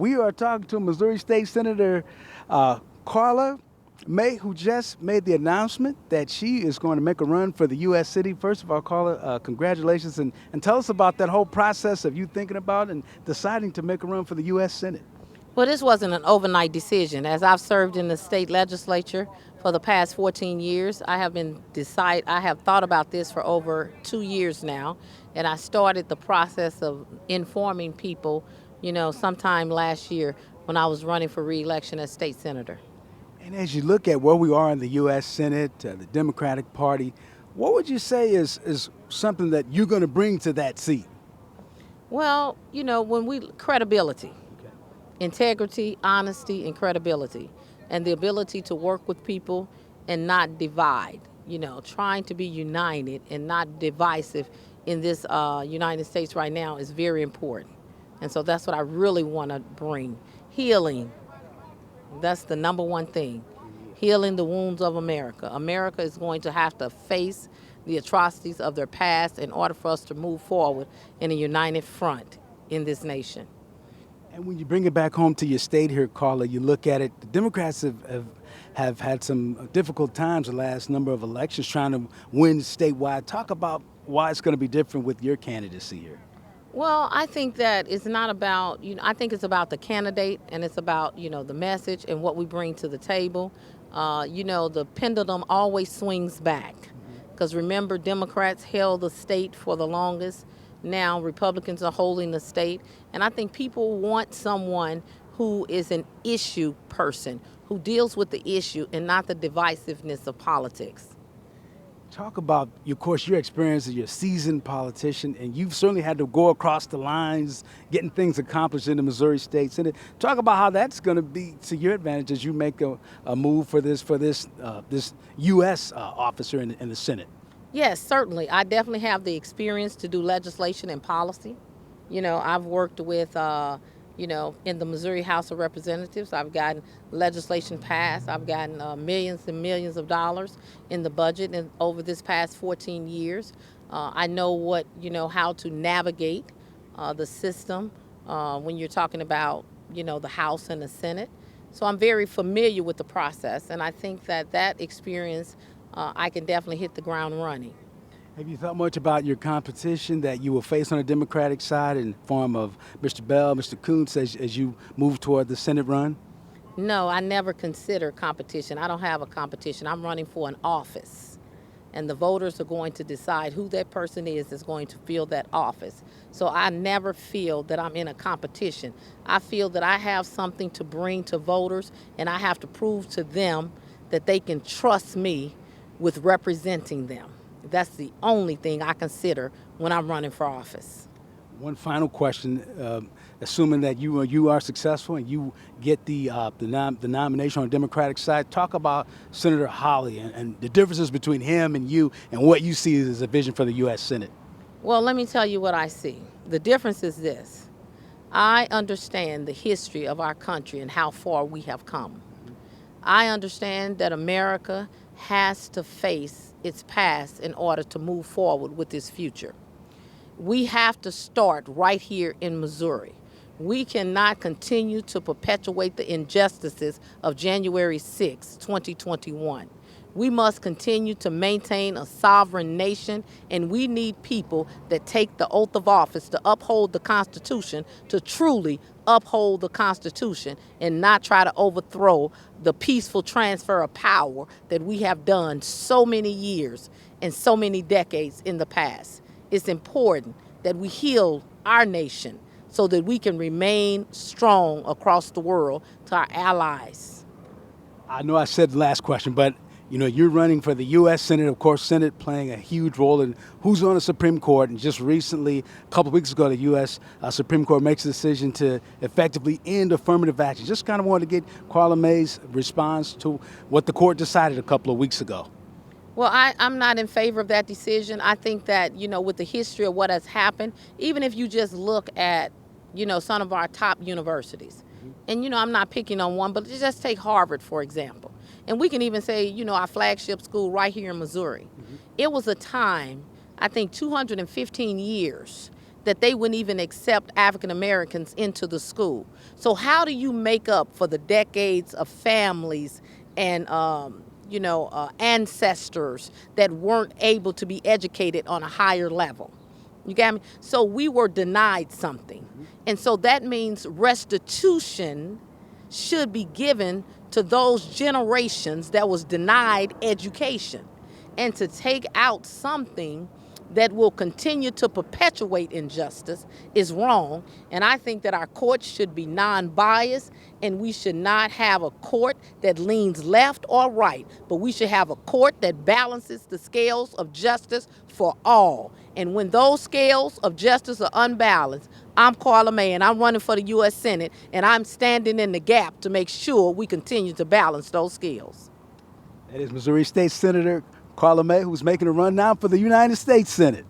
We are talking to Missouri State Senator Karla May, who just made the announcement that she is going to make a run for the U.S. Senate. First of all, Karla, congratulations, and tell us about that whole process of you thinking about and deciding to make a run for the U.S. Senate. Well, this wasn't an overnight decision. As I've served in the state legislature for the past 14 years, I have thought about this for over 2 years now, and I started the process of informing people, sometime last year when I was running for re-election as state senator. And as you look at where we are in the U.S. Senate, the Democratic Party, what would you say is something that you're going to bring to that seat? Well, credibility. Integrity, honesty, and credibility, and the ability to work with people and not divide, trying to be united and not divisive in this United States right now is very important. And so that's what I really want to bring. Healing, that's the number one thing. Healing the wounds of America. America is going to have to face the atrocities of their past in order for us to move forward in a united front in this nation. And when you bring it back home to your state here, Karla, you look at it, the Democrats have had some difficult times the last number of elections trying to win statewide. Talk about why it's going to be different with your candidacy here. Well, I think that it's not about, I think it's about the candidate, and it's about, the message and what we bring to the table. The pendulum always swings back. Because remember, Democrats held the state for the longest. Now Republicans are holding the state, and I think people want someone who is an issue person, who deals with the issue and not the divisiveness of politics. Talk about, of course, your experience as you're a seasoned politician, and you've certainly had to go across the lines, getting things accomplished in the Missouri State Senate. Talk about how that's going to be to your advantage as you make a move for this U.S. officer in the Senate. Yes, certainly. I definitely have the experience to do legislation and policy. I've worked with, in the Missouri House of Representatives. I've gotten legislation passed. I've gotten millions and millions of dollars in the budget and over this past 14 years. I know how to navigate the system when you're talking about, the House and the Senate. So I'm very familiar with the process, and I think that experience I can definitely hit the ground running. Have you thought much about your competition that you will face on the Democratic side in form of Mr. Bell, Mr. Kuntz, as you move toward the Senate run? No, I never consider competition. I don't have a competition. I'm running for an office, and the voters are going to decide who that person is that's going to fill that office. So I never feel that I'm in a competition. I feel that I have something to bring to voters, and I have to prove to them that they can trust me with representing them. That's the only thing I consider when I'm running for office. One final question. Assuming that you are successful and you get the nomination on the Democratic side, talk about Senator Hawley and the differences between him and you and what you see as a vision for the U.S. Senate. Well, let me tell you what I see. The difference is this. I understand the history of our country and how far we have come. I understand that America has to face its past in order to move forward with its future. We have to start right here in Missouri. We cannot continue to perpetuate the injustices of January 6, 2021. We must continue to maintain a sovereign nation, and we need people that take the oath of office to uphold the Constitution, to truly uphold the Constitution and not try to overthrow the peaceful transfer of power that we have done so many years and so many decades in the past. It's important that we heal our nation so that we can remain strong across the world to our allies. I know I said the last question, but you're running for the U.S. Senate, of course, Senate playing a huge role in who's on the Supreme Court. And just recently, a couple of weeks ago, the U.S. Supreme Court makes a decision to effectively end affirmative action. Just kind of wanted to get Karla May's response to what the court decided a couple of weeks ago. Well, I'm not in favor of that decision. I think that, with the history of what has happened, even if you just look at, some of our top universities, and, I'm not picking on one, but just take Harvard, for example. And we can even say, our flagship school right here in Missouri. It was a time, I think 215 years, that they wouldn't even accept African Americans into the school. So how do you make up for the decades of families and ancestors that weren't able to be educated on a higher level? You got me? So we were denied something. And so that means restitution should be given to those generations that was denied education. And to take out something that will continue to perpetuate injustice is wrong. And I think that our courts should be non-biased, and we should not have a court that leans left or right, but we should have a court that balances the scales of justice for all. And when those scales of justice are unbalanced, I'm Karla May, and I'm running for the U.S. Senate, and I'm standing in the gap to make sure we continue to balance those scales. That is Missouri State Senator Karla May, who's making a run now for the United States Senate.